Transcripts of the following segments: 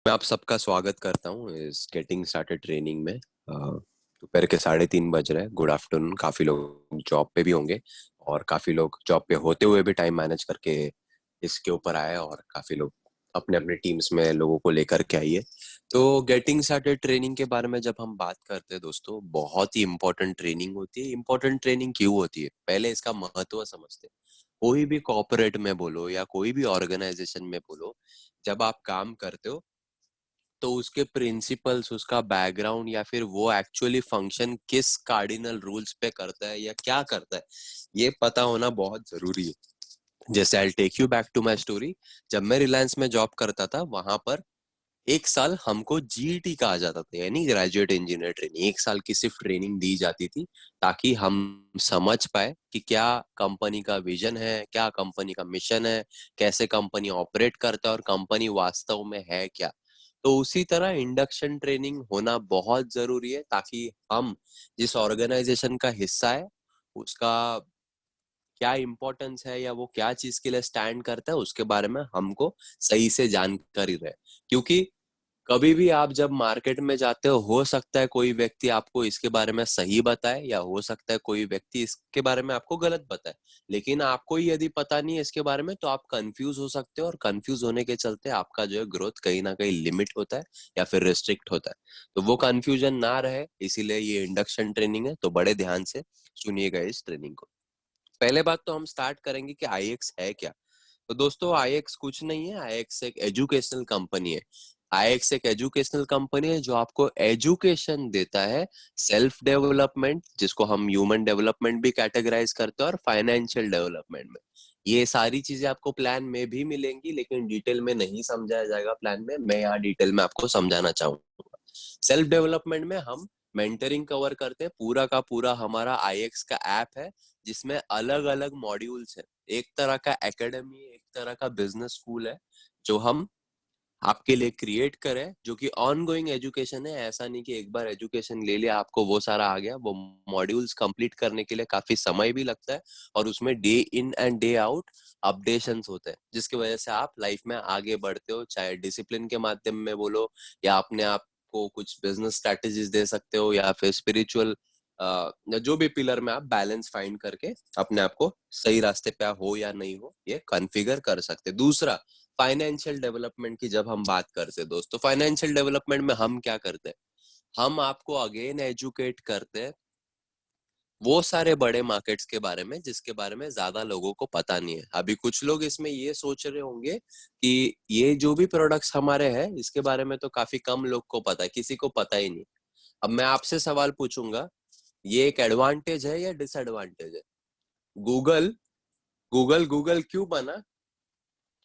मैं आप सबका स्वागत करता हूँ इस गेटिंग स्टार्टेड ट्रेनिंग में। दोपहर के 3:30 बज रहे हैं। Good afternoon. काफी लोग जॉब पे भी होंगे और काफी लोग जॉब पे होते हुए भी टाइम मैनेज करके इसके ऊपर आए, और काफी लोग अपने अपने टीम्स में लोगों को लेकर के आइए। तो गेटिंग स्टार्टेड ट्रेनिंग के बारे में जब हम बात करते हैं दोस्तों, बहुत ही इंपॉर्टेंट ट्रेनिंग होती है। इंपॉर्टेंट ट्रेनिंग क्यों होती है, पहले इसका महत्व समझते हैं। कोई भी कॉर्पोरेट में बोलो या कोई भी ऑर्गेनाइजेशन में बोलो, जब आप काम करते हो तो उसके प्रिंसिपल्स, उसका बैकग्राउंड या फिर वो एक्चुअली फंक्शन किस कार्डिनल रूल्स पे करता है या क्या करता है, ये पता होना बहुत जरूरी है। जैसे I take you back to my story. जब मैं रिलायंस में जॉब करता था, वहां पर 1 साल हमको जीईटी कहा जाता था, यानी ग्रेजुएट इंजीनियर ट्रेनिंग। 1 साल की सिर्फ ट्रेनिंग दी जाती थी ताकि हम समझ पाए कि क्या कंपनी का विजन है, क्या कंपनी का मिशन है, कैसे कंपनी ऑपरेट करता है और कंपनी वास्तव में है क्या। तो उसी तरह इंडक्शन ट्रेनिंग होना बहुत जरूरी है ताकि हम जिस ऑर्गेनाइजेशन का हिस्सा है उसका क्या इंपॉर्टेंस है या वो क्या चीज के लिए स्टैंड करता है उसके बारे में हमको सही से जानकारी रहे। क्योंकि कभी भी आप जब मार्केट में जाते हो सकता है कोई व्यक्ति आपको इसके बारे में सही बताए या हो सकता है कोई व्यक्ति इसके बारे में आपको गलत बताए। लेकिन आपको ही यदि पता नहीं है इसके बारे में तो आप कंफ्यूज हो सकते हो, और कंफ्यूज होने के चलते आपका जो है ग्रोथ कहीं ना कहीं लिमिट होता है या फिर रिस्ट्रिक्ट होता है। तो वो कंफ्यूजन ना रहे, इसीलिए ये इंडक्शन ट्रेनिंग है। तो बड़े ध्यान से सुनिएगा इस ट्रेनिंग को। पहले बात तो हम स्टार्ट करेंगे कि आईएक्स है क्या। तो दोस्तों, आईएक्स कुछ नहीं है। आईएक्स एक एजुकेशनल कंपनी है। आईएक्स एक एजुकेशनल कंपनी है जो आपको एजुकेशन देता है, सेल्फ डेवलपमेंट, जिसको हम ह्यूमन डेवलपमेंट भी कैटेगराइज करते हैं, और फाइनेंशियल डेवलपमेंट में। ये सारी चीजें आपको प्लान में भी मिलेंगी, लेकिन डिटेल में नहीं समझाया जाएगा प्लान में। मैं यहाँ डिटेल में आपको समझाना चाहूंगा। सेल्फ डेवलपमेंट में हम मेंटरिंग कवर करते हैं। पूरा का पूरा हमारा आईएक्स का ऐप है जिसमें अलग अलग मॉड्यूल्स है। एक तरह का एकेडमी, एक तरह का बिजनेस स्कूल है जो हम आपके लिए क्रिएट करें, जो कि ऑन गोइंग एजुकेशन है। ऐसा नहीं कि एक बार एजुकेशन ले लिया आपको वो सारा आ गया। वो मॉड्यूल्स कंप्लीट करने के लिए काफी समय भी लगता है, और उसमें day in and day out updations होते हैं, जिसकी वजह से आप लाइफ में आगे बढ़ते हो। चाहे डिसिप्लिन के माध्यम में बोलो, या अपने आप को कुछ बिजनेस स्ट्रेटेजीज दे सकते हो, या फिर स्पिरिचुअल जो भी पिलर में आप बैलेंस फाइंड करके अपने आप को सही रास्ते पे हो या नहीं हो, ये कॉन्फ़िगर कर सकते। दूसरा, फाइनेंशियल डेवलपमेंट की जब हम बात करते हैं दोस्तों, फाइनेंशियल डेवलपमेंट में हम क्या करते हैं, हम आपको अगेन एजुकेट करते हैं वो सारे बड़े मार्केट्स के बारे में जिसके बारे में ज्यादा लोगों को पता नहीं है। अभी कुछ लोग इसमें ये सोच रहे होंगे कि ये जो भी प्रोडक्ट्स हमारे हैं इसके बारे में तो काफी कम लोग को पता है, किसी को पता ही नहीं। अब मैं आपसे सवाल पूछूंगा, ये एक एडवांटेज है या डिसएडवांटेज है? गूगल गूगल गूगल क्यों बना?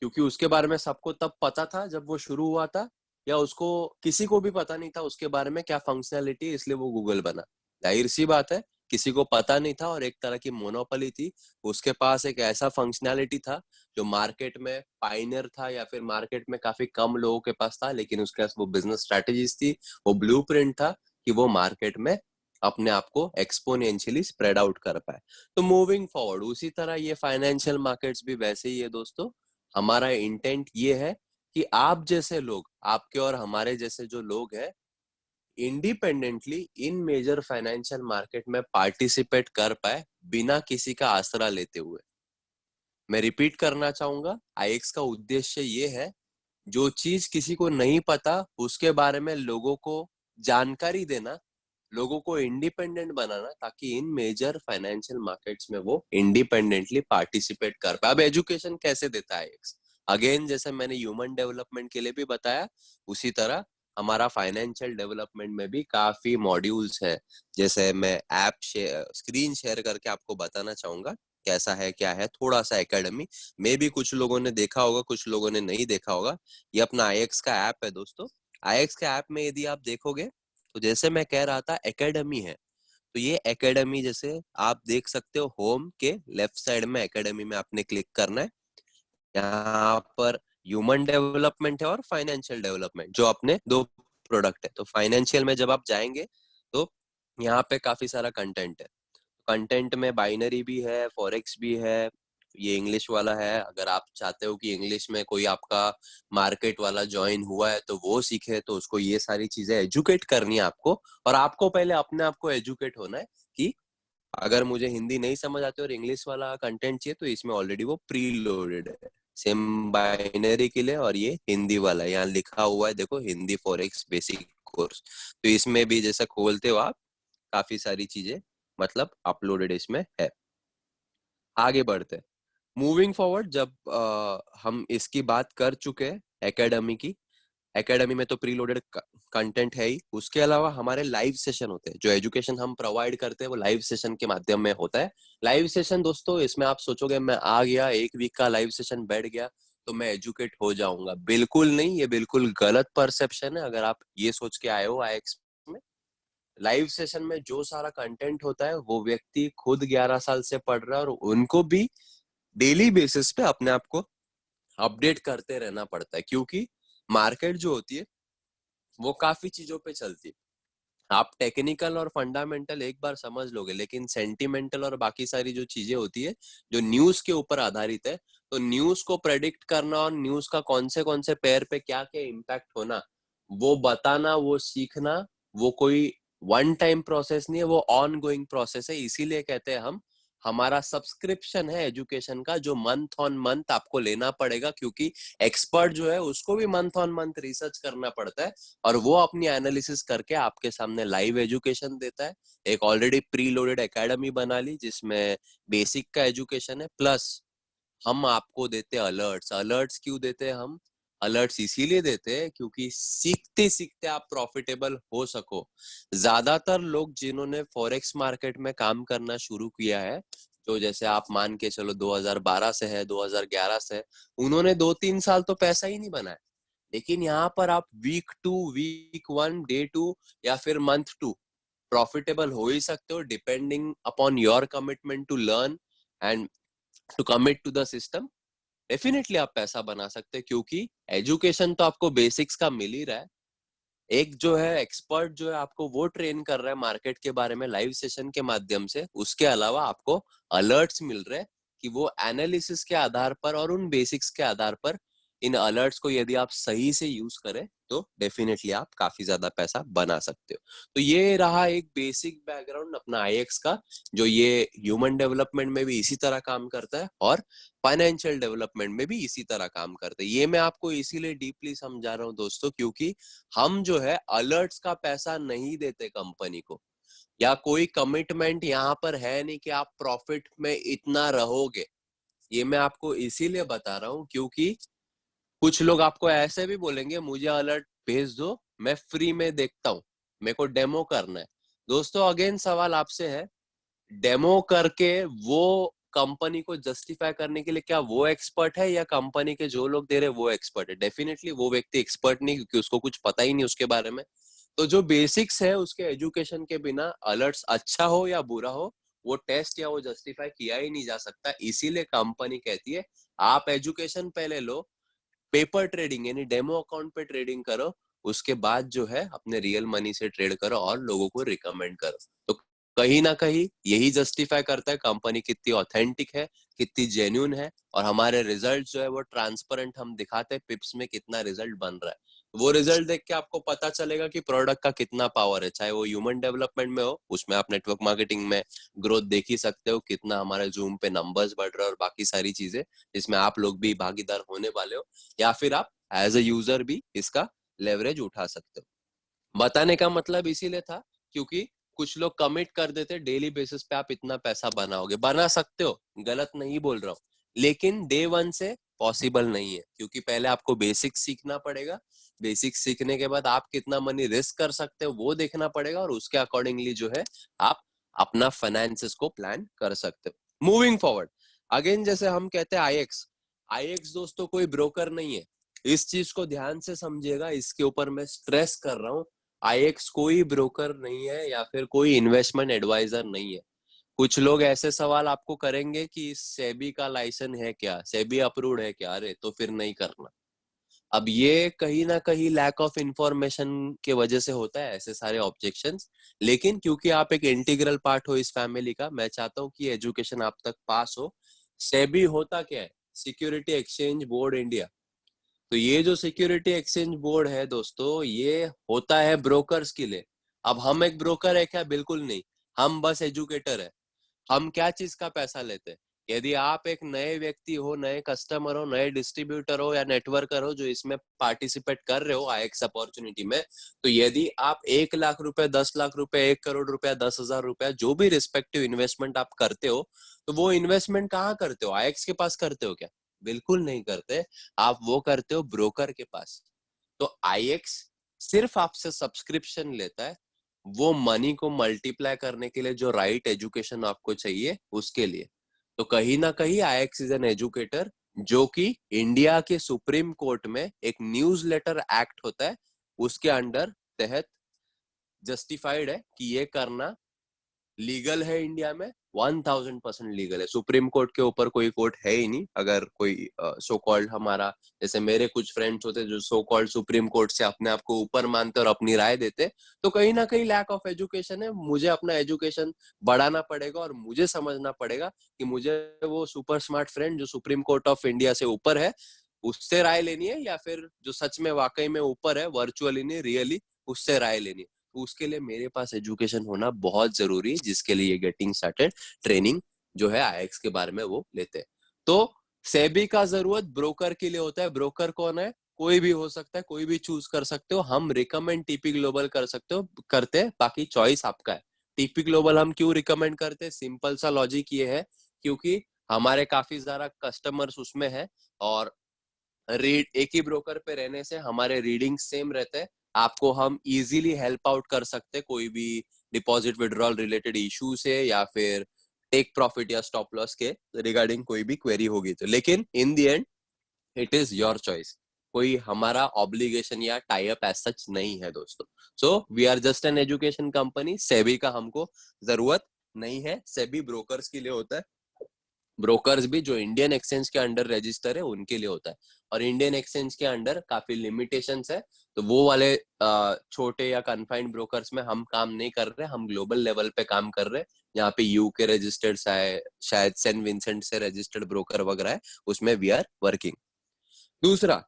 क्योंकि उसके बारे में सबको तब पता था जब वो शुरू हुआ था, या उसको किसी को भी पता नहीं था उसके बारे में क्या फंक्शनैलिटी है, इसलिए वो गूगल बना? जाहिर सी बात है, किसी को पता नहीं था और एक तरह की मोनोपोली थी। उसके पास एक ऐसा फंक्शनैलिटी था जो मार्केट में पाइनियर था, या फिर मार्केट में काफी कम लोगों के पास था, लेकिन उसके पास वो बिजनेस स्ट्रेटेजीज थी, वो ब्लूप्रिंट था कि वो मार्केट में अपने आप को एक्सपोनेंशियली स्प्रेड आउट कर पाए। तो मूविंग फॉरवर्ड उसी तरह ये फाइनेंशियल मार्केट्स भी वैसे ही है दोस्तों। हमारा इंटेंट ये है कि आप जैसे लोग, आपके और हमारे जैसे जो लोग हैं, इंडिपेंडेंटली इन मेजर फाइनेंशियल मार्केट में पार्टिसिपेट कर पाए बिना किसी का आसरा लेते हुए। मैं रिपीट करना चाहूंगा, आईएक्स का उद्देश्य ये है, जो चीज किसी को नहीं पता उसके बारे में लोगों को जानकारी देना, लोगों को इंडिपेंडेंट बनाना, ताकि इन मेजर फाइनेंशियल मार्केट्स में वो इंडिपेंडेंटली पार्टिसिपेट कर पाए। अब एजुकेशन कैसे देता है एक्स? अगेन, जैसे मैंने ह्यूमन डेवलपमेंट के लिए भी बताया, उसी तरह हमारा फाइनेंशियल डेवलपमेंट में भी काफी मॉड्यूल्स है। जैसे मैं ऐप स्क्रीन शेयर करके आपको बताना चाहूंगा कैसा है क्या है, थोड़ा सा एकेडमी में भी कुछ लोगों ने देखा होगा, कुछ लोगों ने नहीं देखा होगा। ये अपना आईएक्स का ऐप है दोस्तों। आईएक्स के ऐप में यदि आप देखोगे तो जैसे मैं कह रहा था एकेडमी है, तो ये एकेडमी जैसे आप देख सकते हो, होम के लेफ्ट साइड में एकेडमी में आपने क्लिक करना है। यहाँ पर ह्यूमन डेवलपमेंट है और फाइनेंशियल डेवलपमेंट, जो अपने दो प्रोडक्ट है। तो फाइनेंशियल में जब आप जाएंगे तो यहाँ पे काफी सारा कंटेंट है। कंटेंट में बाइनरी भी है, फॉरेक्स भी है, ये इंग्लिश वाला है, अगर आप चाहते हो कि इंग्लिश में कोई आपका मार्केट वाला ज्वाइन हुआ है तो वो सीखे, तो उसको ये सारी चीजें एजुकेट करनी है आपको। और आपको पहले अपने आप को एजुकेट होना है कि अगर मुझे हिंदी नहीं समझ आती और इंग्लिश वाला कंटेंट चाहिए तो इसमें ऑलरेडी वो प्री लोडेड है, सेम बाइनरी के लिए। और ये हिंदी वाला है, यहाँ लिखा हुआ है देखो, हिंदी फॉरेक्स बेसिक कोर्स। तो इसमें भी जैसा खोलते हो आप, काफी सारी चीजें मतलब अपलोडेड इसमें है। आगे बढ़ते हैं, मूविंग फॉरवर्ड। जब हम इसकी बात कर चुके हैं एकेडमी की, एकेडमी में तो प्री लोडेड कंटेंट है ही, उसके अलावा हमारे लाइव सेशन होते हैं। जो एजुकेशन हम प्रोवाइड करते हैं वो लाइव सेशन के माध्यम में होता है। लाइव सेशन दोस्तों, इसमें आप सोचोगे मैं आ गया, एक वीक का लाइव सेशन बैठ गया तो मैं एजुकेट हो जाऊंगा। बिल्कुल नहीं, ये बिल्कुल गलत परसेप्शन है। अगर आप ये सोच के आए हो आईएक्स में, लाइव सेशन में जो सारा कंटेंट होता है वो व्यक्ति खुद 11 साल से पढ़ रहा है, और उनको भी डेली बेसिस पे अपने आप को अपडेट करते रहना पड़ता है, क्योंकि मार्केट जो होती है वो काफी चीजों पे चलती है। आप टेक्निकल और फंडामेंटल एक बार समझ लोगे, लेकिन सेंटिमेंटल और बाकी सारी जो चीजें होती है जो न्यूज के ऊपर आधारित है, तो न्यूज को प्रेडिक्ट करना और न्यूज का कौन से पैर पे क्या क्या इम्पैक्ट होना, वो बताना, वो सीखना, वो कोई वन टाइम प्रोसेस नहीं है, वो ऑन गोइंग प्रोसेस है। इसीलिए कहते हैं हम, हमारा सब्सक्रिप्शन है एजुकेशन का, जो मंथ ऑन मंथ आपको लेना पड़ेगा, क्योंकि एक्सपर्ट जो है उसको भी मंथ ऑन मंथ रिसर्च करना पड़ता है, और वो अपनी एनालिसिस करके आपके सामने लाइव एजुकेशन देता है। एक ऑलरेडी प्री लोडेड एकेडमी बना ली जिसमें बेसिक का एजुकेशन है, प्लस हम आपको देते हैं अलर्ट्स। अलर्ट्स क्यों देते हैं हम? अलर्ट्स इसीलिए देते हैं क्योंकि सीखते सीखते आप प्रॉफिटेबल हो सको। ज्यादातर लोग जिन्होंने फॉरेक्स मार्केट में काम करना शुरू किया है, तो जैसे आप मान के चलो 2012 से है, 2011 से है, उन्होंने 2-3 साल तो पैसा ही नहीं बनाया। लेकिन यहाँ पर आप वीक 2, वीक 1, डे 2 या फिर मंथ 2 प्रॉफिटेबल हो ही सकते हो, depending upon your commitment to learn and to commit to the system. Definitely आप पैसा बना सकते हैं, क्योंकि एजुकेशन तो आपको बेसिक्स का मिल ही रहा है। एक जो है एक्सपर्ट जो है आपको वो ट्रेन कर रहा है मार्केट के बारे में लाइव सेशन के माध्यम से, उसके अलावा आपको अलर्ट्स मिल रहे हैं कि वो एनालिसिस के आधार पर और उन बेसिक्स के आधार पर, इन अलर्ट्स को यदि आप सही से यूज करें तो डेफिनेटली आप काफी ज्यादा पैसा बना सकते हो। तो ये रहा एक बेसिक बैकग्राउंड अपना आईएक्स का, जो ये ह्यूमन डेवलपमेंट में भी इसी तरह काम करता है और फाइनेंशियल डेवलपमेंट में भी इसी तरह काम करते हैं। ये मैं आपको इसीलिए डीपली समझा रहा हूँ दोस्तों, क्योंकि हम जो है अलर्ट्स का पैसा नहीं देते कंपनी को, या कोई कमिटमेंट यहाँ पर है नहीं कि आप प्रॉफिट में इतना रहोगे। ये मैं आपको इसीलिए बता रहा हूँ क्योंकि कुछ लोग आपको ऐसे भी बोलेंगे मुझे अलर्ट भेज दो, मैं फ्री में देखता हूँ, मेरे को डेमो करना है। दोस्तों अगेन सवाल आपसे है, डेमो करके वो कंपनी को जस्टिफाई करने के लिए क्या वो एक्सपर्ट है, या कंपनी के जो लोग दे रहे वो एक्सपर्ट है? डेफिनेटली वो व्यक्ति एक्सपर्ट नहीं, क्योंकि उसको कुछ पता ही नहीं उसके बारे में। तो जो बेसिक्स है उसके एजुकेशन के बिना अलर्ट्स अच्छा हो या बुरा हो, वो टेस्ट या वो जस्टिफाई किया ही नहीं जा सकता। इसीलिए कंपनी कहती है आप एजुकेशन पहले लो, पेपर ट्रेडिंग यानी डेमो अकाउंट पे ट्रेडिंग करो, उसके बाद जो है अपने रियल मनी से ट्रेड करो और लोगों को रिकमेंड करो। तो कहीं ना कहीं यही जस्टिफाई करता है कंपनी कितनी ऑथेंटिक है, कितनी जेन्यून है, और हमारे रिजल्ट जो है वो ट्रांसपेरेंट हम दिखाते हैं, पिप्स में कितना रिजल्ट बन रहा है। वो रिजल्ट देख के आपको पता चलेगा कि प्रोडक्ट का कितना पावर है, चाहे वो ह्यूमन डेवलपमेंट में हो, उसमें आप नेटवर्क मार्केटिंग में ग्रोथ देख ही सकते हो, कितना हमारे जूम पे नंबर्स बढ़ रहे हैं और बाकी सारी चीजें जिसमें आप लोग भी भागीदार होने वाले हो, या फिर आप एज अ यूजर भी इसका लेवरेज उठा सकते हो। बताने का मतलब इसीलिए था क्योंकि कुछ लोग कमिट कर देते डेली बेसिस पे आप इतना पैसा बनाओगे, बना सकते हो, गलत नहीं बोल रहा हूँ, लेकिन डे 1 से पॉसिबल नहीं है, क्योंकि पहले आपको बेसिक्स सीखना पड़ेगा। बेसिक्स सीखने के बाद आप कितना मनी रिस्क कर सकते हो वो देखना पड़ेगा, और उसके अकॉर्डिंगली जो है आप अपना फाइनेंसेस को प्लान कर सकते हो। मूविंग फॉरवर्ड, अगेन जैसे हम कहते हैं आईएक्स, आईएक्स दोस्तों कोई ब्रोकर नहीं है, इस चीज को ध्यान से समझिएगा, इसके ऊपर मैं स्ट्रेस कर रहा हूँ। आईएक्स कोई ब्रोकर नहीं है या फिर कोई इन्वेस्टमेंट एडवाइजर नहीं है। कुछ लोग ऐसे सवाल आपको करेंगे कि सेबी का लाइसेंस है क्या, सेबी अप्रूव्ड है क्या, अरे तो फिर नहीं करना। अब ये कहीं ना कहीं लैक ऑफ इंफॉर्मेशन के वजह से होता है ऐसे सारे ऑब्जेक्शंस, लेकिन क्योंकि आप एक इंटीग्रल पार्ट हो इस फैमिली का, मैं चाहता हूँ कि एजुकेशन आप तक पास हो, सेबी होता क्या है? Security exchange board India. तो ये जो सिक्योरिटी एक्सचेंज बोर्ड है दोस्तों, ये होता है ब्रोकर्स के लिए। अब हम एक ब्रोकर है क्या? बिल्कुल नहीं, हम बस एजुकेटर है। हम क्या चीज का पैसा लेते हैं? यदि आप एक नए व्यक्ति हो, नए कस्टमर हो, नए डिस्ट्रीब्यूटर हो या नेटवर्कर हो जो इसमें पार्टिसिपेट कर रहे हो आईएक्स अपॉर्चुनिटी में, तो यदि आप 1 लाख रुपए, 10 लाख रुपए, 1 करोड़ रुपया, 10,000 रुपया, जो भी रिस्पेक्टिव इन्वेस्टमेंट आप करते हो, तो वो इन्वेस्टमेंट कहाँ करते हो? आईएक्स के पास करते हो क्या? बिल्कुल नहीं करते। आप वो करते हो ब्रोकर के पास। तो आईएक्स सिर्फ आपसे सब्सक्रिप्शन लेता है, वो मनी को मल्टीप्लाई करने के लिए, जो राइट एजुकेशन आपको चाहिए उसके लिए। तो कहीं ना कहीं आईएक्स इज एन एजुकेटर, जो कि इंडिया के सुप्रीम कोर्ट में एक न्यूज लेटर एक्ट होता है, उसके अंडर तहत जस्टिफाइड है कि ये करना लीगल है इंडिया में। 1000% लीगल है। सुप्रीम कोर्ट के ऊपर कोई कोर्ट है ही नहीं। अगर कोई सो कॉल्ड हमारा, जैसे मेरे कुछ फ्रेंड्स होते जो सो कॉल्ड सुप्रीम कोर्ट से अपने आप को ऊपर मानते और अपनी राय देते, तो कहीं ना कहीं लैक ऑफ एजुकेशन है। मुझे अपना एजुकेशन बढ़ाना पड़ेगा और मुझे समझना पड़ेगा कि मुझे वो सुपर स्मार्ट फ्रेंड जो सुप्रीम कोर्ट ऑफ इंडिया से ऊपर है, उससे राय लेनी है, या फिर जो सच में वाकई में ऊपर है, वर्चुअली नहीं रियली, उससे राय लेनी है। तो उसके लिए मेरे पास एजुकेशन होना बहुत जरूरी है, जिसके लिए गेटिंग स्टार्टेड ट्रेनिंग जो है आईएक्स के बारे में वो लेते हैं। तो सेबी का जरूरत ब्रोकर के लिए होता है। ब्रोकर कौन है? कोई भी हो सकता है, कोई भी चूज कर सकते हो। हम रिकमेंड टीपी ग्लोबल कर सकते हो, करते हैं, बाकी चॉइस आपका है। टीपी ग्लोबल हम क्यों रिकमेंड करते हैं? सिंपल सा लॉजिक ये है, क्योंकि हमारे काफी ज्यादा कस्टमर्स उसमें है, और रीड एक ही ब्रोकर पे रहने से हमारे रीडिंग सेम रहते हैं। आपको हम इजीली हेल्प आउट कर सकते हैं कोई भी डिपॉजिट विड्रॉल रिलेटेड इशू से, या फिर टेक प्रॉफिट या स्टॉप लॉस के रिगार्डिंग कोई भी क्वेरी होगी तो। लेकिन in the end it is your choice. कोई हमारा ऑब्लिगेशन या टाई अप एज सच नहीं है दोस्तों। So we are just an education company. SEBI का हमको जरूरत नहीं है। सेबी ब्रोकर्स के लिए होता है। ब्रोकर्स भी जो इंडियन एक्सचेंज के अंडर रजिस्टर है उनके लिए होता है, और इंडियन एक्सचेंज के अंडर काफी लिमिटेशंस है। तो वो वाले छोटे या कन्फाइंड ब्रोकर्स में हम काम नहीं कर रहे, हम ग्लोबल लेवल पे काम कर रहे हैं। यहाँ पे यूके रजिस्टर्ड है, शायद सेंट विंसेंट से रजिस्टर्ड ब्रोकर वगैरह है, उसमें वी आर वर्किंग। दूसरा,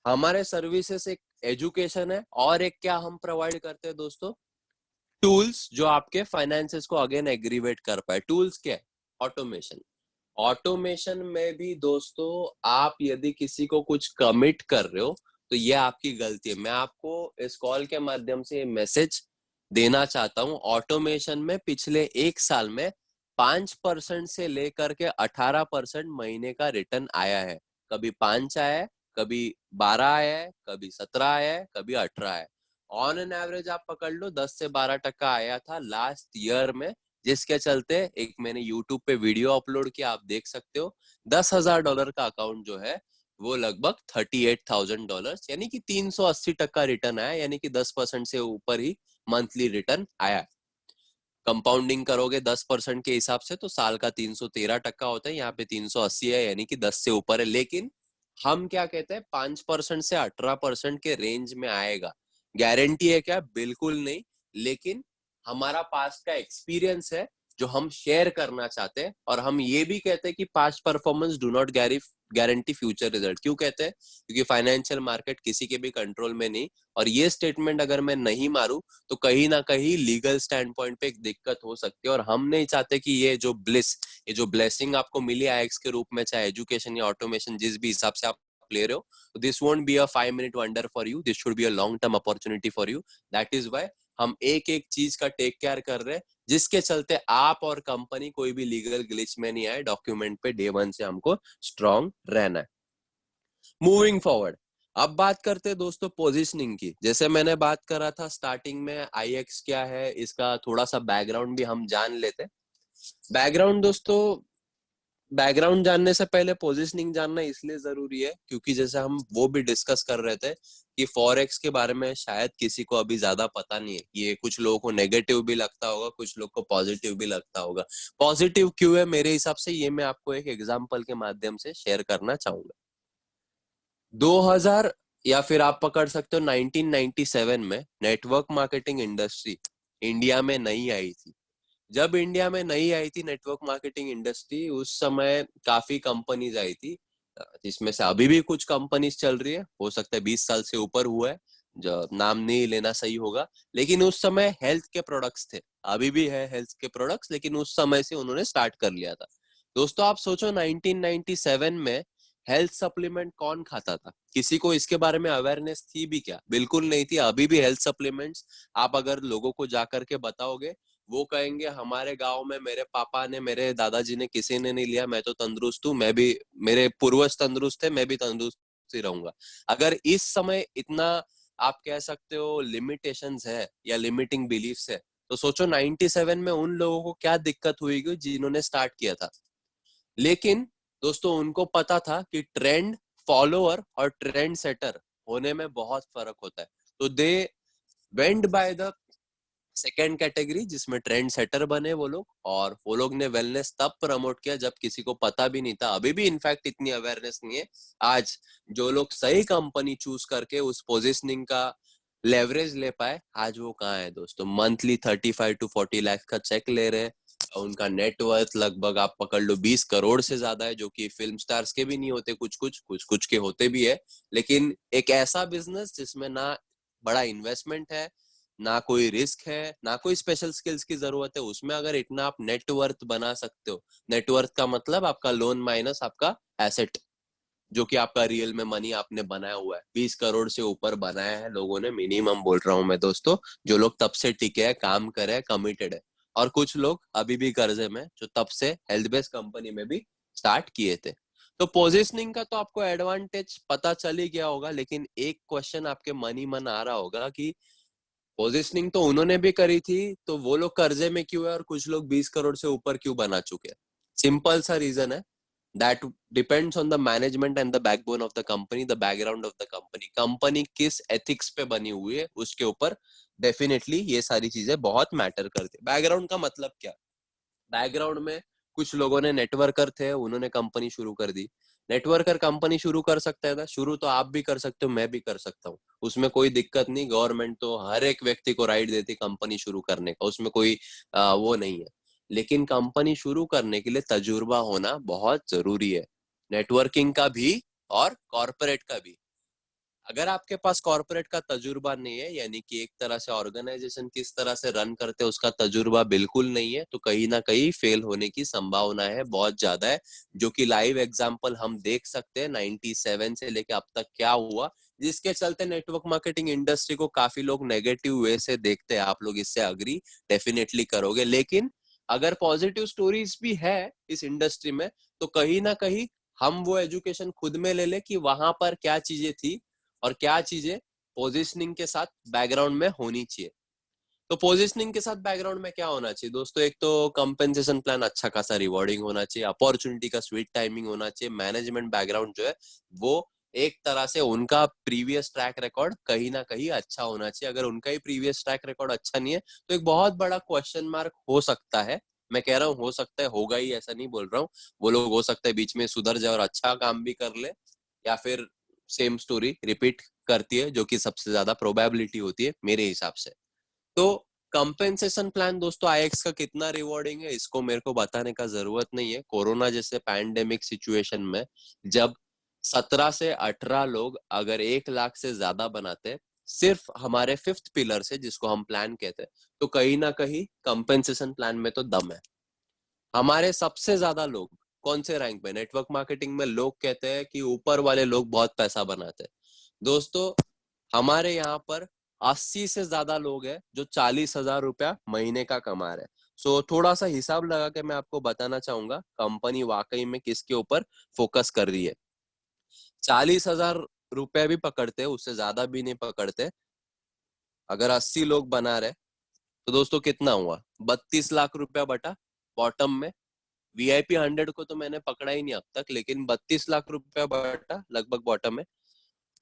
हमारे सर्विसेज एक एजुकेशन है, और एक क्या हम प्रोवाइड करते हैं दोस्तों? टूल्स जो आपके फाइनेंसेस को अगेन एग्रीवेट कर पाए। टूल्स क्या है? ऑटोमेशन। ऑटोमेशन में भी दोस्तों, आप यदि किसी को कुछ कमिट कर रहे हो तो ये आपकी गलती है। मैं आपको इस कॉल के माध्यम से मैसेज देना चाहता हूं। ऑटोमेशन में पिछले 1 साल में 5% से लेकर के 18% महीने का रिटर्न आया है। कभी 5 आया है, कभी 12 आया है, कभी 17 आया है, कभी 18 आया है। ऑन एन एवरेज आप पकड़ लो 10 से 12% आया था लास्ट ईयर में, जिसके चलते एक मैंने यूट्यूब पे वीडियो अपलोड किया, आप देख सकते हो। $10,000 का अकाउंट जो है वो लगभग $38,000, यानी कि 380% रिटर्न आया, यानी कि 10% से ऊपर ही मंथली रिटर्न आया। कंपाउंडिंग करोगे 10% के हिसाब से तो साल का 313% होता है। यहाँ पे 380 है, यानी कि 10 से ऊपर है। लेकिन हम क्या कहते हैं, 5% से 18% के रेंज में आएगा। गारंटी है क्या? बिल्कुल नहीं। लेकिन हमारा पास्ट का एक्सपीरियंस है जो हम शेयर करना चाहते हैं, और हम ये भी कहते हैं कि past performance do not guarantee future result. क्यों कहते हैं? क्योंकि फाइनेंशियल मार्केट किसी के भी कंट्रोल में नहीं, और ये स्टेटमेंट अगर मैं नहीं मारू तो कहीं ना कहीं लीगल स्टैंड पॉइंट पे एक दिक्कत हो सकती है। और हम नहीं चाहते कि ये जो ब्लेसिंग आपको मिली आईएक्स के रूप में, चाहे एजुकेशन या ऑटोमेशन, जिस भी हिसाब से आप ले रहे हो, this won't be a 5 minute wonder for you, this should be a long term opportunity for you. That is why हम एक एक चीज का टेक केयर कर रहे हैं, जिसके चलते आप और कंपनी कोई भी लीगल ग्लिच में नहीं आए। डॉक्यूमेंट पे डे 1 से हमको स्ट्रांग रहना है। मूविंग फॉरवर्ड, अब बात करते हैं दोस्तों पोजीशनिंग की। जैसे मैंने बात करा था स्टार्टिंग में, आईएक्स क्या है, इसका थोड़ा सा बैकग्राउंड भी हम जान लेते हैं। बैकग्राउंड दोस्तों, बैकग्राउंड जानने से पहले पोजीशनिंग जानना इसलिए जरूरी है क्योंकि जैसे हम वो भी डिस्कस कर रहे थे कि फॉरेक्स के बारे में शायद किसी को अभी ज्यादा पता नहीं है। ये कुछ लोगों को नेगेटिव भी लगता होगा, कुछ लोग को पॉजिटिव भी लगता होगा। पॉजिटिव क्यों है मेरे हिसाब से, ये मैं आपको एक एग्जांपल के माध्यम से शेयर करना चाहूंगा। 2000, या फिर आप पकड़ सकते हो 1997 में नेटवर्क मार्केटिंग इंडस्ट्री इंडिया में नहीं आई थी। जब इंडिया में नई आई थी नेटवर्क मार्केटिंग इंडस्ट्री, उस समय काफी कंपनीज आई थी, जिसमें से अभी भी कुछ कंपनीज चल रही है, हो सकता है 20 साल से ऊपर हुआ है, जो नाम नहीं लेना सही होगा। लेकिन उस समय हेल्थ के प्रोडक्ट्स थे, अभी भी है हेल्थ के प्रोडक्ट्स, लेकिन उस समय से उन्होंने स्टार्ट कर लिया था। दोस्तों आप सोचो 1997 में हेल्थ सप्लीमेंट कौन खाता था? किसी को इसके बारे में अवेयरनेस थी भी क्या? बिल्कुल नहीं थी। अभी भी हेल्थ सप्लीमेंट्स आप अगर लोगों को जाकर के बताओगे, वो कहेंगे हमारे गांव में मेरे पापा ने, मेरे दादाजी ने, किसी ने नहीं लिया, मैं तो तंदुरुस्त हूँ, मैं भी, मेरे पूर्वज तंदुरुस्त थे, मैं भी तंदुरुस्त ही रहूंगा। अगर इस समय इतना आप कह सकते हो लिमिटेशंस है या लिमिटिंग बिलीफ्स है, तो सोचो 97 में उन लोगों को क्या दिक्कत हुई जिन्होंने स्टार्ट किया था। लेकिन दोस्तों उनको पता था कि ट्रेंड फॉलोअर और ट्रेंड सेटर होने में बहुत फर्क होता है, तो they went by the second category, जिसमें ट्रेंड सेटर बने वो लोग। और वो लोग ने वेलनेस तब प्रमोट किया जब किसी को पता भी नहीं था, अभी भी इनफैक्ट इतनी अवेयरनेस नहीं है। आज जो लोग सही कंपनी चूज करके उस पोजिशनिंग का लेवरेज ले पाए, आज वो कहाँ है दोस्तों? मंथली 35 to 40 लाख का चेक ले रहे हैं, उनका नेटवर्थ लगभग आप पकड़ लो 20 करोड़ से ज्यादा है, जो कि फिल्म स्टार्स के भी नहीं होते, कुछ कुछ के होते भी है। लेकिन एक ऐसा बिजनेस जिसमें ना बड़ा इन्वेस्टमेंट है, ना कोई रिस्क है, ना कोई स्पेशल स्किल्स की जरूरत है, उसमें अगर इतना आप नेटवर्थ बना सकते हो, नेटवर्थ का मतलब आपका लोन माइनस आपका एसेट, जो कि आपका रियल में मनी आपने बनाया हुआ है, 20 करोड़ से ऊपर बनाया है लोगों ने, मिनिमम बोल रहा हूं मैं दोस्तों, जो लोग तब से टिके हैं, काम करे हैं, कमिटेड है। और कुछ लोग अभी भी कर्जे में, जो तब से हेल्थ बेस्ड कंपनी में भी स्टार्ट किए थे। तो पोजिशनिंग का तो आपको एडवांटेज पता चल ही गया होगा, लेकिन एक क्वेश्चन आपके मन ही मन आ रहा होगा कि पोजिशनिंग तो उन्होंने भी करी थी, तो वो लोग कर्जे में क्यों है और कुछ लोग 20 करोड़ से ऊपर क्यों बना चुके हैं? सिंपल सा रीजन है, that depends on the management and the backbone of the company, the background of the company. Company किस एथिक्स पे बनी हुई है उसके ऊपर डेफिनेटली ये सारी चीजें बहुत मैटर करती है। बैकग्राउंड का मतलब क्या? बैकग्राउंड में कुछ लोगों ने, नेटवर्कर थे, उन्होंने कंपनी शुरू कर दी। नेटवर्कर कंपनी शुरू कर सकता है ना, शुरू तो आप भी कर सकते हो, मैं भी कर सकता हूँ, उसमें कोई दिक्कत नहीं। गवर्नमेंट तो हर एक व्यक्ति को राइट देती कंपनी शुरू करने का, उसमें कोई वो नहीं है। लेकिन कंपनी शुरू करने के लिए तजुर्बा होना बहुत जरूरी है, नेटवर्किंग का भी और कॉर्पोरेट का भी। अगर आपके पास कॉर्पोरेट का तजुर्बा नहीं है, यानी कि एक तरह से ऑर्गेनाइजेशन किस तरह से रन करते हैं उसका तजुर्बा बिल्कुल नहीं है, तो कहीं ना कहीं फेल होने की संभावना है, बहुत ज्यादा है। जो कि लाइव एग्जांपल हम देख सकते हैं 97 से लेके अब तक क्या हुआ, जिसके चलते नेटवर्क मार्केटिंग इंडस्ट्री को काफी लोग नेगेटिव वे से देखते हैं। आप लोग इससे अग्री डेफिनेटली करोगे। लेकिन अगर पॉजिटिव स्टोरीज भी है इस इंडस्ट्री में, तो कहीं ना कहीं हम वो एजुकेशन खुद में ले ले कि वहां पर क्या चीजें थी और क्या चीजें पोजिशनिंग के साथ बैकग्राउंड में होनी चाहिए। तो पोजिशनिंग के साथ बैकग्राउंड में क्या होना चाहिए दोस्तों? एक तो कंपेंसेशन प्लान अच्छा खासा रिवॉर्डिंग होना चाहिए, अपॉर्चुनिटी का स्वीट टाइमिंग होना चाहिए, मैनेजमेंट बैकग्राउंड जो है वो एक तरह से उनका प्रीवियस ट्रैक रिकॉर्ड कहीं ना कहीं अच्छा होना चाहिए। अगर उनका ही प्रीवियस ट्रैक रिकॉर्ड अच्छा नहीं है, तो एक बहुत बड़ा क्वेश्चन मार्क हो सकता है। मैं कह रहा हूँ हो सकता है, होगा ही ऐसा नहीं बोल रहा हूँ। वो लोग हो सकता है बीच में सुधर जाए और अच्छा काम भी कर ले, या फिर सेम स्टोरी रिपीट करती है, जो कि सबसे ज्यादा प्रोबेबिलिटी होती है मेरे हिसाब से। तो कंपेंसेशन प्लान दोस्तों आईएक्स का कितना रिवॉर्डिंग है इसको मेरे को बताने का जरूरत नहीं है। कोरोना जैसे पैंडेमिक सिचुएशन में जब 17 से 18 लोग अगर 1 लाख से ज्यादा बनाते हैं सिर्फ हमारे फिफ्थ पिलर से, जिसको हम प्लान कहते हैं, तो कहीं ना कहीं कंपेंसेशन प्लान में तो दम है। हमारे सबसे ज्यादा लोग कौन से रैंक पे? नेटवर्क मार्केटिंग में लोग कहते हैं कि ऊपर वाले लोग बहुत पैसा बनाते हैं। दोस्तों हमारे यहाँ पर 80 से ज्यादा लोग हैं जो 40,000 रुपया महीने का कमा रहे हैं। सो थोड़ा सा हिसाब लगा के मैं आपको बताना चाहूंगा कंपनी वाकई में किसके ऊपर फोकस कर रही है। 40,000 रुपए भी पकड़ते, उससे ज्यादा भी नहीं पकड़ते, अगर 80 लोग बना रहे, तो दोस्तों कितना हुआ? 32 लाख रुपया बटा बॉटम में। VIP 100 को तो मैंने पकड़ा ही नहीं अब तक, लेकिन 32 लाख रुपया बटा लगभग बॉटम में।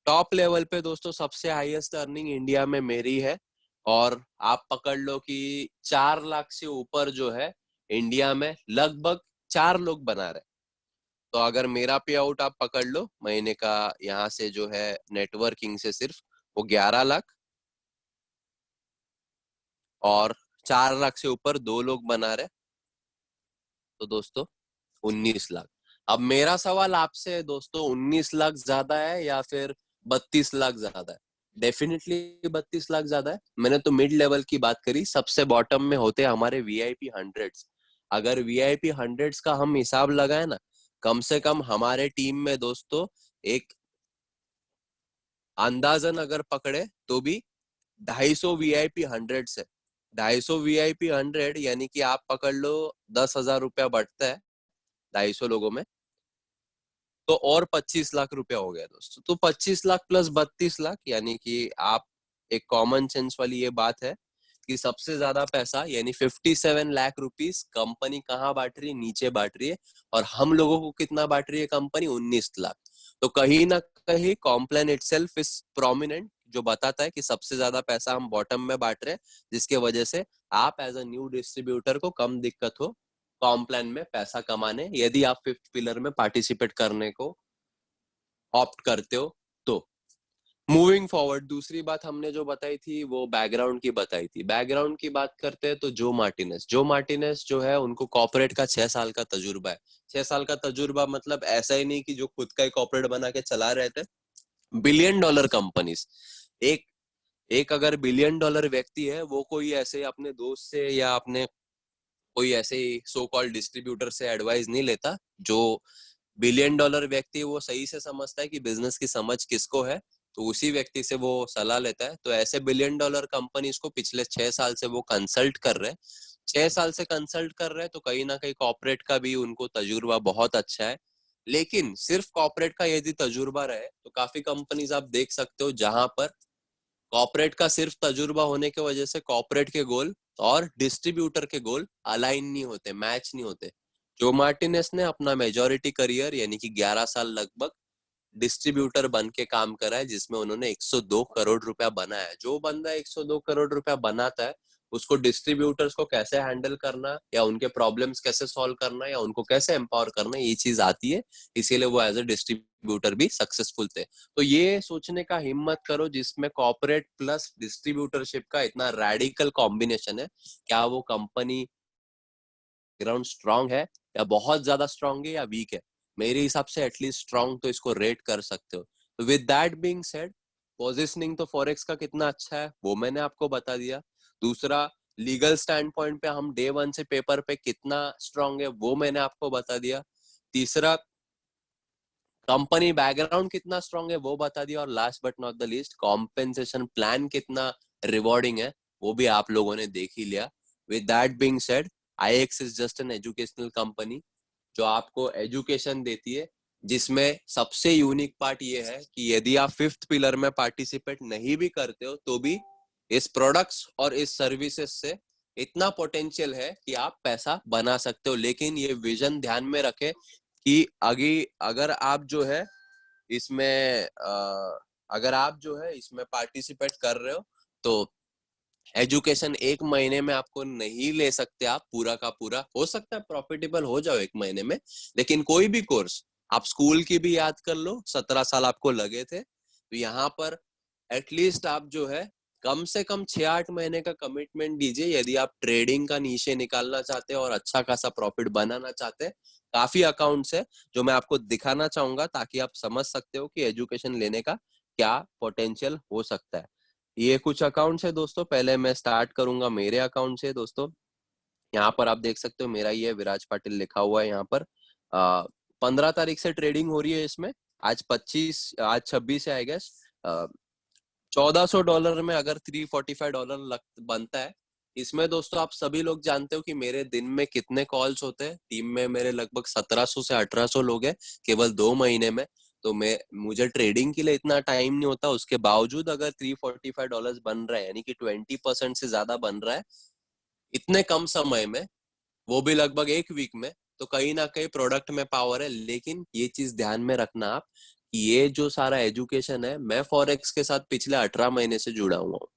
टॉप लेवल पे दोस्तों सबसे हाईएस्ट अर्निंग इंडिया में मेरी है, और आप पकड़ लो कि 4 लाख से ऊपर जो है इंडिया में लगभग 4 लोग बना रहे। तो अगर मेरा पे आउट आप पकड़ लो महीने का यहाँ से जो है नेटवर्किंग से सिर्फ, वो 11 लाख, और 4 लाख से ऊपर 2 लोग बना रहे, तो दोस्तों 19 लाख। अब मेरा सवाल आपसे है दोस्तों, 19 लाख ज्यादा है या फिर 32 लाख ज्यादा है? डेफिनेटली 32 लाख ज्यादा है। मैंने तो मिड लेवल की बात करी, सबसे बॉटम में होते हैं हमारे वीआईपी हंड्रेड्स। अगर वीआईपी हंड्रेड्स का हम हिसाब लगाए ना, कम से कम हमारे टीम में दोस्तों एक अंदाजन अगर पकड़े तो भी 250 वीआईपी हंड्रेड है। 250 वीआईपी हंड्रेड यानी कि आप पकड़ लो 10,000 रुपया बढ़ता है 250 लोगों में, तो और 25 लाख रुपया हो गया दोस्तों। तो 25 लाख प्लस 32 लाख, यानी कि आप एक कॉमन सेंस वाली ये बात है कि सबसे ज्यादा पैसा यानी 57 लाख रुपीस कंपनी कहाँ बांट रही है? नीचे बांट रही है। और हम लोगों को कितना बांट रही है कंपनी? 19 लाख। तो कहीं ना कहीं कॉम्प्लान इटसेल्फ इज प्रोमिनेंट, जो बताता है कि सबसे ज्यादा पैसा हम बॉटम में बांट रहे हैं, जिसके वजह से आप एज अ न्यू डिस्ट्रीब्यूटर को कम दिक्कत हो कॉम्प्लान में पैसा कमाने, यदि आप फिफ्थ पिलर में पार्टिसिपेट करने को ऑप्ट करते हो तो। मूविंग फॉरवर्ड, दूसरी बात हमने जो बताई थी वो बैकग्राउंड की बताई थी। बैकग्राउंड की बात करते हैं तो जो मार्टिनेस जो है उनको कॉर्पोरेट का 6 साल का तजुर्बा है। 6 साल का तजुर्बा मतलब ऐसा ही नहीं कि जो खुद का ही कॉर्पोरेट बना के चला रहे थे। $1 बिलियन कंपनीज, एक एक अगर $1 बिलियन व्यक्ति है, वो कोई ऐसे अपने दोस्त से या अपने कोई ऐसे सो कॉल्ड डिस्ट्रीब्यूटर से एडवाइस नहीं लेता। जो $1 बिलियन व्यक्ति वो सही से समझता है कि बिजनेस की समझ किसको है, तो उसी व्यक्ति से वो सलाह लेता है। तो ऐसे $1 बिलियन कंपनीज को पिछले 6 साल से वो कंसल्ट कर रहे हैं। 6 साल से कंसल्ट कर रहे हैं, तो कहीं ना कहीं कॉर्पोरेट का भी उनको तजुर्बा बहुत अच्छा है। लेकिन सिर्फ कॉर्पोरेट का यदि तजुर्बा रहे तो काफी कंपनीज आप देख सकते हो जहां पर कॉर्पोरेट का सिर्फ तजुर्बा होने की वजह से कॉर्पोरेट के गोल और डिस्ट्रीब्यूटर के गोल अलाइन नहीं होते, मैच नहीं होते। जो मार्टिनेस ने अपना मेजोरिटी करियर यानी कि 11 साल लगभग डिस्ट्रीब्यूटर बन के काम करा है, जिसमें उन्होंने 102 करोड़ रुपया बनाया है। जो बंदा 102 करोड़ रुपया बनाता है, उसको डिस्ट्रीब्यूटर्स को कैसे हैंडल करना या उनके प्रॉब्लम्स कैसे सॉल्व करना या उनको कैसे एम्पावर करना, ये चीज आती है। इसीलिए वो एज ए डिस्ट्रीब्यूटर भी सक्सेसफुल थे। तो ये सोचने का हिम्मत करो जिसमें कॉर्पोरेट प्लस डिस्ट्रीब्यूटरशिप का इतना रेडिकल कॉम्बिनेशन है, क्या वो कंपनी ग्राउंड स्ट्रांग है या बहुत ज्यादा स्ट्रांग है या वीक है? मेरे हिसाब से एटलीस्ट स्ट्रांग तो इसको रेट कर सकते हो। तो with that being said, positioning तो फॉरेक्स का कितना अच्छा है वो मैंने आपको बता दिया। दूसरा, लीगल स्टैंड पॉइंट पे हम डे वन से पेपर पे कितना स्ट्रांग है वो मैंने आपको बता दिया। तीसरा, कंपनी बैकग्राउंड कितना स्ट्रांग है वो बता दिया। और last but not the least, compensation plan कितना रिवॉर्डिंग है वो भी आप लोगों ने देख ही लिया। With that being said, IX is just an educational company जो आपको एजुकेशन देती है, जिसमें सबसे यूनिक पार्ट ये है कि यदि आप फिफ्थ पिलर में पार्टिसिपेट नहीं भी करते हो तो भी इस प्रोडक्ट्स और इस सर्विसेज से इतना पोटेंशियल है कि आप पैसा बना सकते हो। लेकिन ये विजन ध्यान में रखें कि अगर आप जो है इसमें अगर आप जो है इसमें पार्टिसिपेट कर रहे हो तो एजुकेशन 1 महीने में आपको नहीं ले सकते। आप पूरा का पूरा, हो सकता है प्रॉफिटेबल हो जाओ 1 महीने में, लेकिन कोई भी कोर्स, आप स्कूल की भी याद कर लो, 17 साल आपको लगे थे, तो यहाँ पर एटलीस्ट आप जो है कम से कम 6-8 महीने का कमिटमेंट दीजिए यदि आप ट्रेडिंग का नीचे निकालना चाहते हैं और अच्छा खासा प्रॉफिट बनाना चाहते हैं। काफी अकाउंट्स है जो मैं आपको दिखाना चाहूंगा ताकि आप समझ सकते हो कि एजुकेशन लेने का क्या पोटेंशियल हो सकता है। ये कुछ अकाउंट्स है दोस्तों। पहले मैं स्टार्ट करूंगा मेरे अकाउंट से दोस्तों। यहाँ पर आप देख सकते हो मेरा ये विराज पाटिल लिखा हुआ है। यहाँ पर 15 तारीख से ट्रेडिंग हो रही है इसमें। आज 26 है आई गेस। $1,400 में अगर $345 बनता है इसमें दोस्तों, आप सभी लोग जानते हो कि मेरे दिन में कितने कॉल्स होते हैं। टीम में मेरे लगभग 1700 से 1800 लोग हैं केवल 2 महीने में। तो मुझे ट्रेडिंग के लिए इतना टाइम नहीं होता, उसके बावजूद अगर $345 बन रहा है यानी कि 20% से ज्यादा बन रहा है इतने कम समय में, वो भी लगभग एक वीक में, तो कहीं ना कहीं प्रोडक्ट में पावर है। लेकिन ये चीज ध्यान में रखना आप कि ये जो सारा एजुकेशन है, मैं फॉरेक्स के साथ पिछले 18 महीने से जुड़ा हुआ हूँ,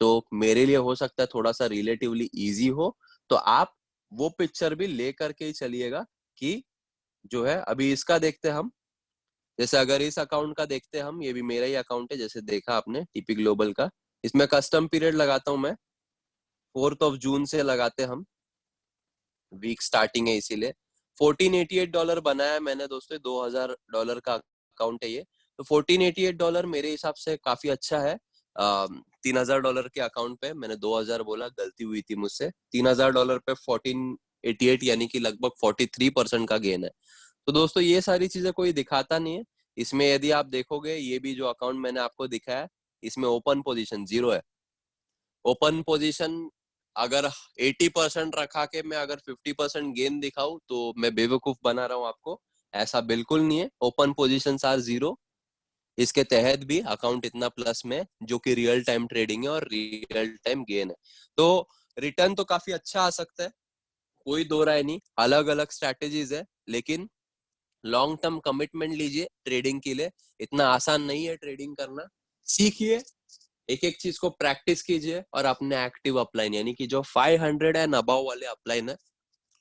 तो मेरे लिए हो सकता है थोड़ा सा रिलेटिवली इजी हो। तो आप वो पिक्चर भी ले करके ही चलिएगा कि जो है अभी इसका देखते हैं हम। जैसे अगर इस अकाउंट का देखते हैं हम, ये भी मेरा ही अकाउंट है जैसे देखा आपने टीपी ग्लोबल का। इसमें कस्टम पीरियड लगाता हूं मैं 4 जून से लगाते हम, वीक स्टार्टिंग है इसीलिए। $1488 बनाया मैंने दोस्तों, $2000 का अकाउंट है ये। तो $1488 मेरे हिसाब से काफी अच्छा है। $3000 के अकाउंट पे मैंने 2000 बोला, गलती हुई थी मुझसे। $3000 पे 1488 यानी कि लगभग 43% का गेन है। तो दोस्तों ये सारी चीजें कोई दिखाता नहीं है इसमें। यदि आप देखोगे ये भी जो अकाउंट मैंने आपको दिखाया, इसमें ओपन पोजीशन 0 है। ओपन पोजीशन अगर 80% रखा के मैं अगर 50% गेन दिखाऊं तो मैं बेवकूफ बना रहा हूं आपको। ऐसा बिल्कुल नहीं है, ओपन पोजीशन आर 0। इसके तहत भी अकाउंट इतना प्लस में है, जो कि रियल टाइम ट्रेडिंग है और रियल टाइम गेन है। तो रिटर्न तो काफी अच्छा आ सकता है, कोई दो राय नहीं। अलग अलग स्ट्रैटेजीज है, लेकिन लॉन्ग टर्म कमिटमेंट लीजिए ट्रेडिंग के लिए। इतना आसान नहीं है ट्रेडिंग करना, सीखिए, एक एक चीज को प्रैक्टिस कीजिए और अपने एक्टिव अपलाइन यानी कि जो 500 एंड अबव वाले अपलाइन है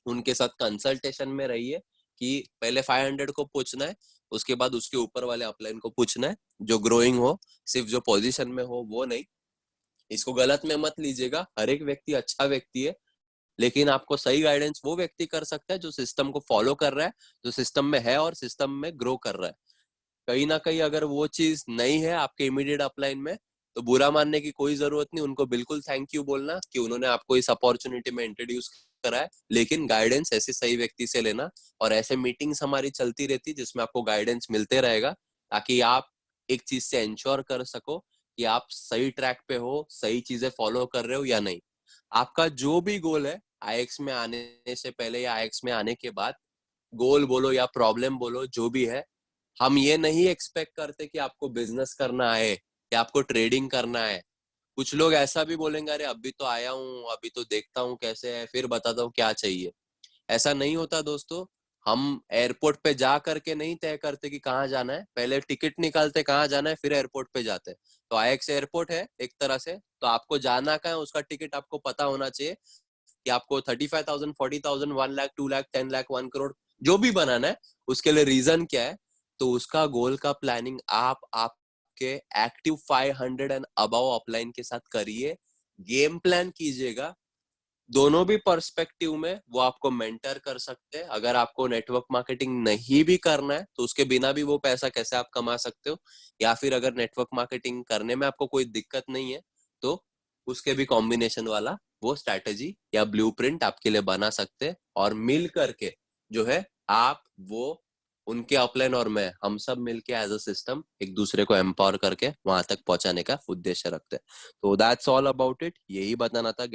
उनके साथ कंसल्टेशन में रहिए कि पहले 500 को पूछना है, उसके बाद उसके ऊपर वाले अपलाइन को पूछना है जो ग्रोइंग हो, सिर्फ जो पोजीशन में हो वो नहीं। इसको गलत में मत लीजिएगा, हर एक व्यक्ति अच्छा व्यक्ति है, लेकिन आपको सही गाइडेंस वो व्यक्ति कर सकता है जो सिस्टम को फॉलो कर रहा है, जो सिस्टम में है और सिस्टम में ग्रो कर रहा है। कहीं ना कहीं अगर वो चीज नहीं है आपके इमीडिएट अपलाइन में, तो बुरा मानने की कोई जरूरत नहीं, उनको बिल्कुल थैंक यू बोलना कि उन्होंने आपको इस अपॉर्चुनिटी में इंट्रोड्यूस करा है। लेकिन गाइडेंस ऐसे सही व्यक्ति से लेना, और ऐसे मीटिंग्स हमारी चलती रहती जिसमें आपको गाइडेंस मिलते रहेगा, ताकि आप एक चीज से इंश्योर कर सको कि आप सही ट्रैक पे हो, सही चीजें फॉलो कर रहे हो या नहीं। आपका जो भी गोल है, आईएक्स में आने से पहले या आईएक्स में आने के बाद, गोल बोलो या प्रॉब्लम बोलो, जो भी है, हम ये नहीं एक्सपेक्ट करते कि आपको बिजनेस करना है या आपको ट्रेडिंग करना है। कुछ लोग ऐसा भी बोलेंगे, अरे अभी तो आया हूँ, अभी तो देखता हूँ कैसे है, फिर बताता हूँ क्या चाहिए। ऐसा नहीं होता दोस्तों। हम एयरपोर्ट पे जा करके नहीं तय करते कि कहाँ जाना है, पहले टिकट निकालते कहाँ जाना है, फिर एयरपोर्ट पे जाते हैं। तो आईएक्स एयरपोर्ट है एक तरह से, तो आपको जाना कहाँ है उसका टिकट आपको पता होना चाहिए कि आपको 35,000, 40,000, 1 लाख, 2 लाख, 10 लाख, 1 करोड़ जो भी बनाना है, उसके लिए रीजन क्या है। तो उसका गोल का प्लानिंग आप आपके एक्टिव 500 एंड अबव अपलाइन के साथ करिए, गेम प्लान कीजिएगा। दोनों भी पर्सपेक्टिव में वो आपको मेंटर कर सकते हैं। अगर आपको नेटवर्क मार्केटिंग नहीं भी करना है तो उसके बिना भी वो पैसा कैसे आप कमा सकते हो, या फिर अगर नेटवर्क मार्केटिंग करने में आपको कोई दिक्कत नहीं है तो उसके भी कॉम्बिनेशन वाला वो स्ट्रैटेजी या ब्लूप्रिंट आपके लिए बना सकते हैं। और मिल करके जो है आप वो उनके अपलाइन और मैं, हम सब मिलके एज अ सिस्टम एक दूसरे को एम्पावर करके वहां तक पहुंचाने का उद्देश्य रखते हैं। तो दैट्स ऑल अबाउट इट, यही बताना था।